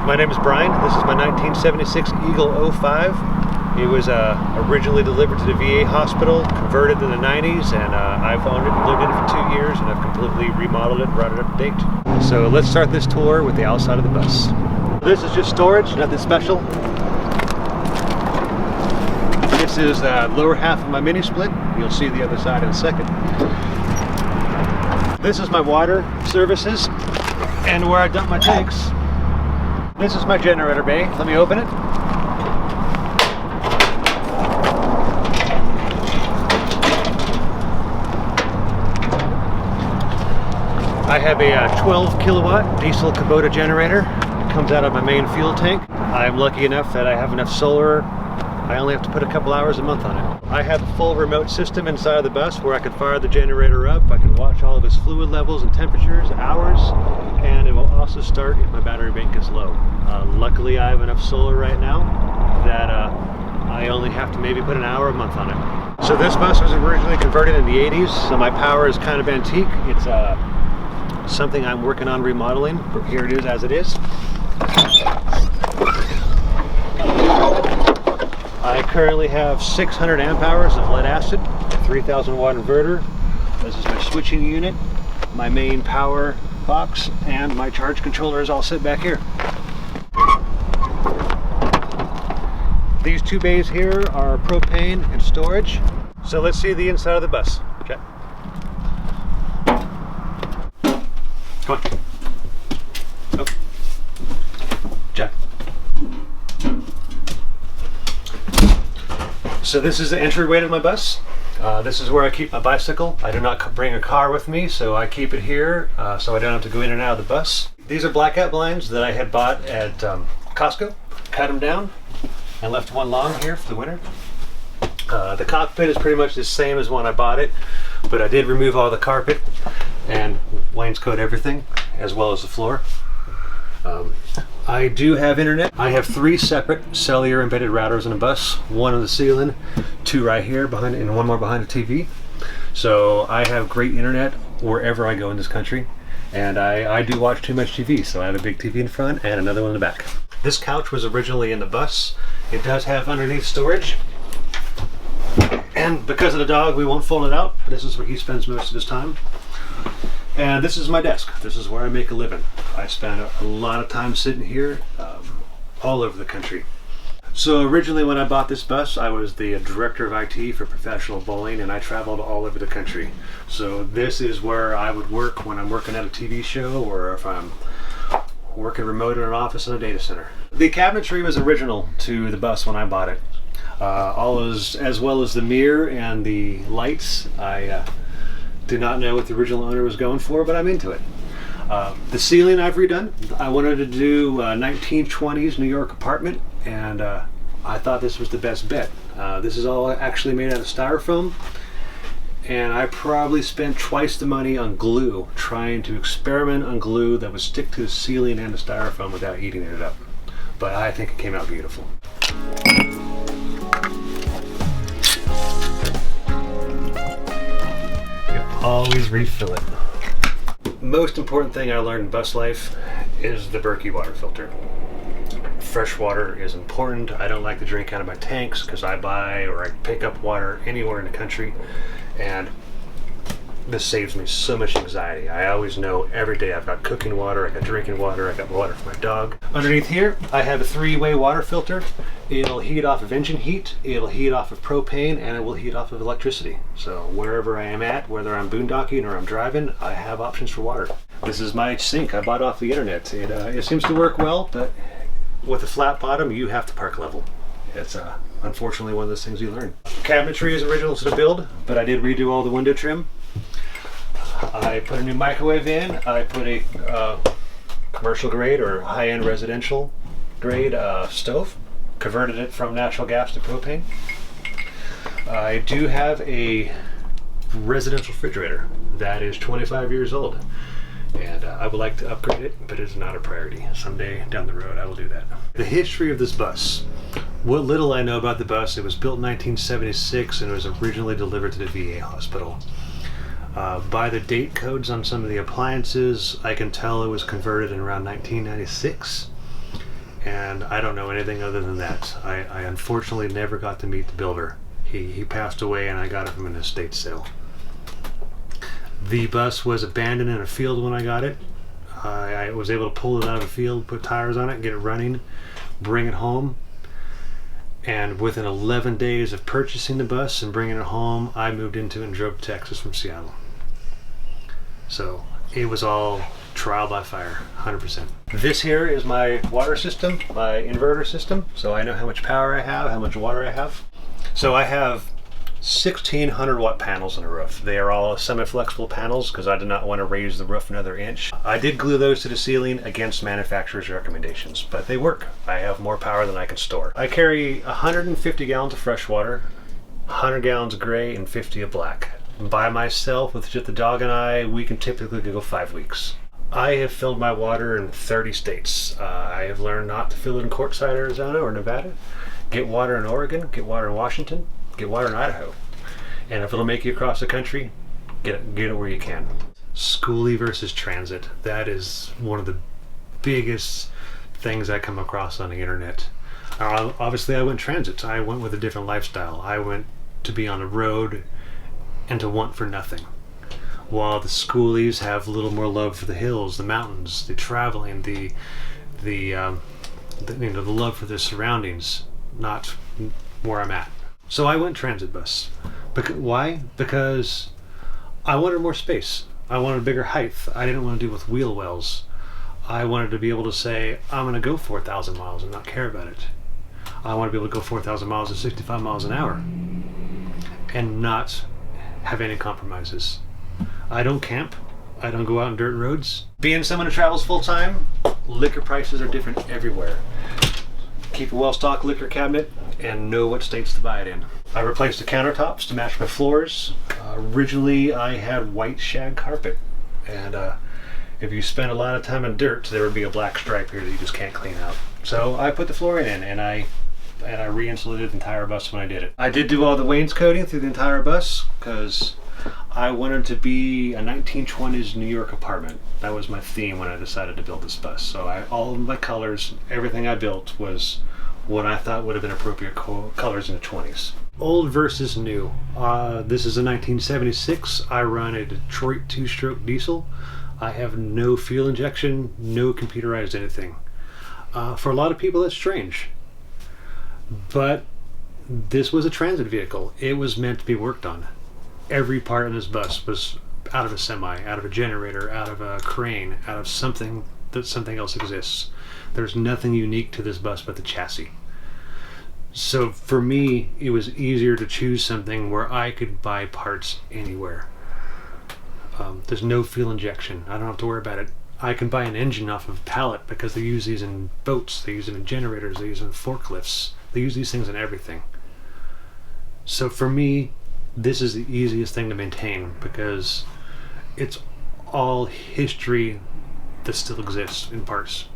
My name is Brian. This is my 1976 Eagle 05. It was originally delivered to the VA hospital, converted in the 90s, and I've owned it and lived in it for 2 years, and I've completely remodeled it and brought it up to date. So let's start this tour with the outside of the bus. This is just storage, nothing special. This is the lower half of my mini split. You'll see the other side in a second. This is my water services and where I dump my tanks. This is my generator bay. Let me open it. I have a 12 kilowatt diesel Kubota generator. It comes out of my main fuel tank. I'm lucky enough that I have enough solar. I only have to put a couple hours a month on it. I have a full remote system inside of the bus where I can fire the generator up. I can watch all of its fluid levels and temperatures, hours, and it will also start if my battery bank is low. Luckily, I have enough solar right now that I only have to maybe put an hour a month on it. So this bus was originally converted in the 80s, so my power is kind of antique. It's something I'm working on remodeling, but here it is as it is. I currently have 600 amp hours of lead acid, 3000 watt inverter. This is my switching unit, my main power box, and my charge controller is all sit back here. These two bays here are propane and storage. So let's see the inside of the bus. Okay. Come on. Oh. Jack. So this is the entryway to my bus. This is where I keep my bicycle. I do not bring a car with me, so I keep it here so I don't have to go in and out of the bus. These are blackout blinds that I had bought at Costco. Cut them down and left one long here for the winter. The cockpit is pretty much the same as when I bought it, but I did remove all the carpet and wainscot everything, as well as the floor. I do have internet. I have 3 separate cellular embedded routers in a bus, one on the ceiling, 2 right here behind, and 1 more behind the TV. So I have great internet wherever I go in this country, and I do watch too much TV, so I have a big TV in front and another one in the back. This couch was originally in the bus. It does have underneath storage, and because of the dog we won't fold it out. This is where he spends most of his time. And this is my desk. This is where I make a living. I spend a lot of time sitting here all over the country. So originally when I bought this bus, I was the director of IT for professional bowling, and I traveled all over the country. So this is where I would work when I'm working at a TV show, or if I'm working remote in an office in a data center. The cabinetry was original to the bus when I bought it. As well as the mirror and the lights. I do not know what the original owner was going for, but I'm into it. The ceiling I've redone. I wanted to do a 1920s New York apartment, and I thought this was the best bet. This is all actually made out of styrofoam, and I probably spent twice the money on glue, trying to experiment on glue that would stick to the ceiling and the styrofoam without eating it up. But I think it came out beautiful. Always refill it. Most important thing I learned in bus life is the Berkey water filter. Fresh water is important. I don't like to drink out of my tanks because I buy or I pick up water anywhere in the country, and this saves me so much anxiety. I always know every day I've got cooking water, I've got drinking water, I've got water for my dog. Underneath here, I have a 3-way water filter. It'll heat off of engine heat, it'll heat off of propane, and it will heat off of electricity. So wherever I am at, whether I'm boondocking or I'm driving, I have options for water. This is my sink I bought off the internet. It seems to work well, but with a flat bottom, you have to park level. It's unfortunately one of those things you learn. Cabinetry is original to the build, but I did redo all the window trim. I put a new microwave in. I put a commercial grade or high-end residential grade stove. Converted it from natural gas to propane. I do have a residential refrigerator that is 25 years old, and I would like to upgrade it, but it's not a priority. Someday down the road I will do that. The history of this bus. What little I know about the bus, it was built in 1976 and it was originally delivered to the VA hospital. By the date codes on some of the appliances, I can tell it was converted in around 1996. and I don't know anything other than that. I unfortunately never got to meet the builder. He passed away, and I got it from an estate sale. The bus was abandoned in a field when I got it. I was able to pull it out of the field, put tires on it, get it running, bring it home. And within 11 days of purchasing the bus and bringing it home, I moved into it and drove to Texas from Seattle. So it was all trial by fire, 100%. This here is my water system, my inverter system. So I know how much power I have, how much water I have. So I have 1,600 watt panels on the roof. They are all semi-flexible panels because I did not want to raise the roof another inch. I did glue those to the ceiling against manufacturer's recommendations, but they work. I have more power than I can store. I carry 150 gallons of fresh water, 100 gallons of gray, and 50 of black. By myself, with just the dog and I, we can typically go 5 weeks. I have filled my water in 30 states. I have learned not to fill it in Quartzsite, Arizona or Nevada. Get water in Oregon, get water in Washington, get water in Idaho. And if it'll make you across the country, get it where you can. Schoolie versus transit. That is one of the biggest things I come across on the internet. Obviously I went transit. I went with a different lifestyle. I went to be on the road and to want for nothing. While the schoolies have a little more love for the hills, the mountains, the traveling, the love for their surroundings, not where I'm at. So I went transit bus. Why? Because I wanted more space. I wanted bigger height. I didn't want to deal with wheel wells. I wanted to be able to say, I'm going to go 4,000 miles and not care about it. I want to be able to go 4,000 miles at 65 miles an hour and not have any compromises. I don't camp. I don't go out on dirt roads. Being someone who travels full time, liquor prices are different everywhere. Keep a well-stocked liquor cabinet and know what states to buy it in. I replaced the countertops to match my floors. Originally, I had white shag carpet, and if you spend a lot of time in dirt, there would be a black stripe here that you just can't clean out. So I put the flooring in, and I re-insulated the entire bus when I did it. I did do all the wainscoting through the entire bus because I wanted to be a 1920s New York apartment. That was my theme when I decided to build this bus. So all of my colors, everything I built was what I thought would have been appropriate colors in the 20s. Old versus new. This is a 1976. I run a Detroit 2-stroke diesel. I have no fuel injection, no computerized anything. For a lot of people that's strange. But this was a transit vehicle. It was meant to be worked on. Every part of this bus was out of a semi, out of a generator, out of a crane, out of something that something else exists. There's nothing unique to this bus but the chassis. So for me, it was easier to choose something where I could buy parts anywhere. There's no fuel injection. I don't have to worry about it. I can buy an engine off of a pallet because they use these in boats, they use it in generators, they use it in forklifts. They use these things in everything. So for me, this is the easiest thing to maintain because it's all history that still exists in parts.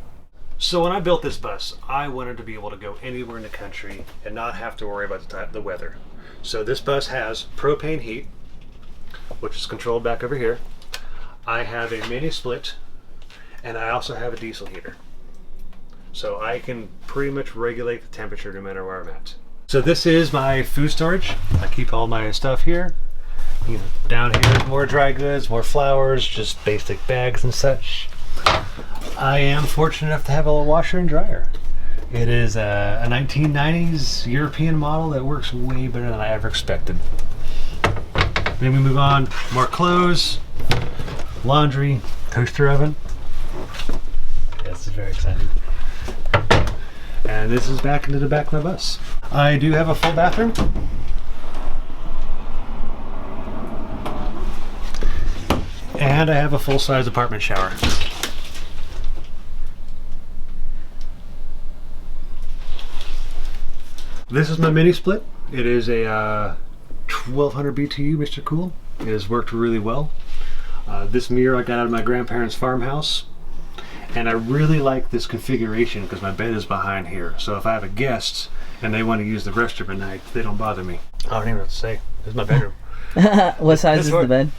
So when I built this bus, I wanted to be able to go anywhere in the country and not have to worry about the weather. So this bus has propane heat, which is controlled back over here. I have a mini split, and I also have a diesel heater. So I can pretty much regulate the temperature no matter where I'm at. So this is my food storage. I keep all my stuff here. You know, down here, more dry goods, more flowers, just basic bags and such. I am fortunate enough to have a washer and dryer. It is a 1990s European model that works way better than I ever expected. Then we move on, more clothes, laundry, toaster oven. This is very exciting. And this is back into the back of my bus. I do have a full bathroom. And I have a full-size apartment shower. This is my mini split. It is a 1200 BTU Mr. Cool. It has worked really well. This mirror I got out of my grandparents' farmhouse. And I really like this configuration because my bed is behind here. So if I have a guest and they want to use the restroom at night, they don't bother me. I don't even know what to say. This is my bedroom. What size is the bed?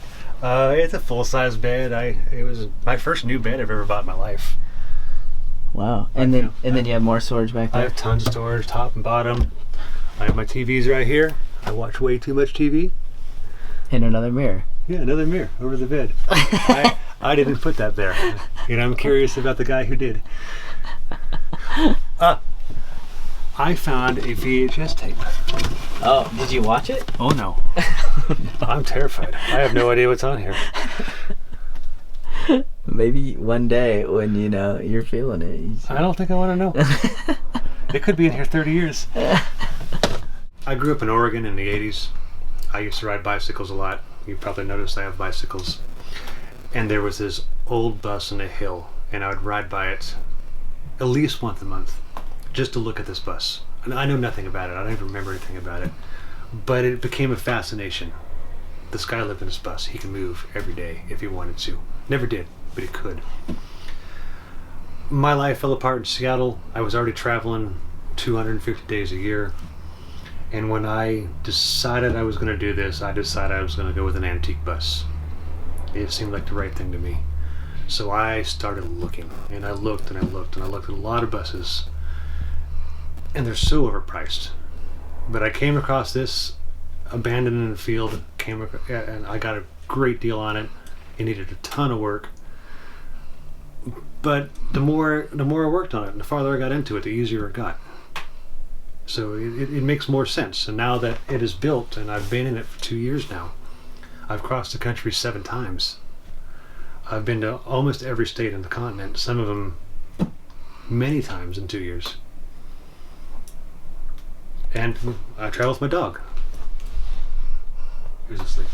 It's a full-size bed. It was my first new bed I've ever bought in my life. Wow. And then you have more storage back I there? have tons of storage, top and bottom. I have my TVs right here. I watch way too much TV. And another mirror. Yeah, another mirror over the bed. I didn't put that there. I'm curious about the guy who did. I found a VHS tape. Oh, did you watch it? Oh no. I'm terrified. I have no idea what's on here. Maybe one day when you're feeling it. I don't think I want to know. It could be in here 30 years. I grew up in Oregon in the 80s. I used to ride bicycles a lot. You probably noticed I have bicycles. And there was this old bus on a hill, and I would ride by it at least once a month just to look at this bus. And I know nothing about it. I don't even remember anything about it. But it became a fascination. This guy lived in this bus. He could move every day if he wanted to. Never did, but he could. My life fell apart in Seattle. I was already traveling 250 days a year. And when I decided I was going to do this, I decided I was going to go with an antique bus. It seemed like the right thing to me. So I started looking, and I looked and I looked and I looked at a lot of buses, and they're so overpriced. But I came across this abandoned in the field, and I got a great deal on it. It needed a ton of work. But the more I worked on it, and the farther I got into it, the easier it got. So it makes more sense. And now that it is built, and I've been in it for 2 years now, I've crossed the country 7 times. I've been to almost every state on the continent, some of them many times in 2 years. And I travel with my dog, who's asleep.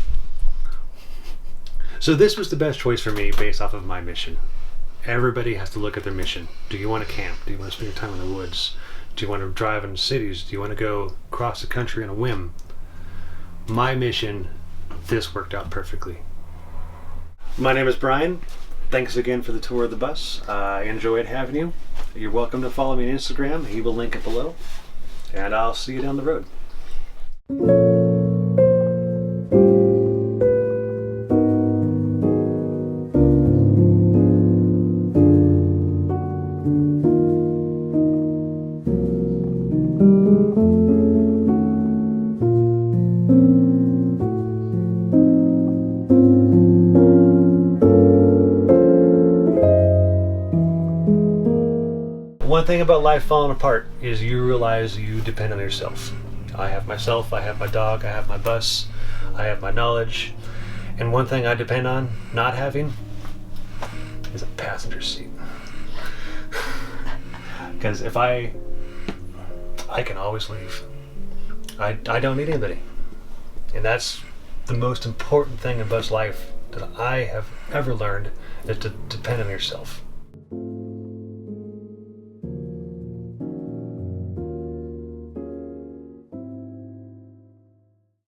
So this was the best choice for me based off of my mission. Everybody has to look at their mission. Do you want to camp? Do you want to spend your time in the woods? Do you want to drive in cities? Do you want to go across the country on a whim? My mission, this worked out perfectly. My name is Brian. Thanks again for the tour of the bus. I enjoyed having you. You're welcome to follow me on Instagram. He will link it below. And I'll see you down the road. One thing about life falling apart is you realize you depend on yourself. I have myself, I have my dog, I have my bus, I have my knowledge. And one thing I depend on not having is a passenger seat. Because if I can always leave. I don't need anybody. And that's the most important thing in bus life that I have ever learned, is to depend on yourself.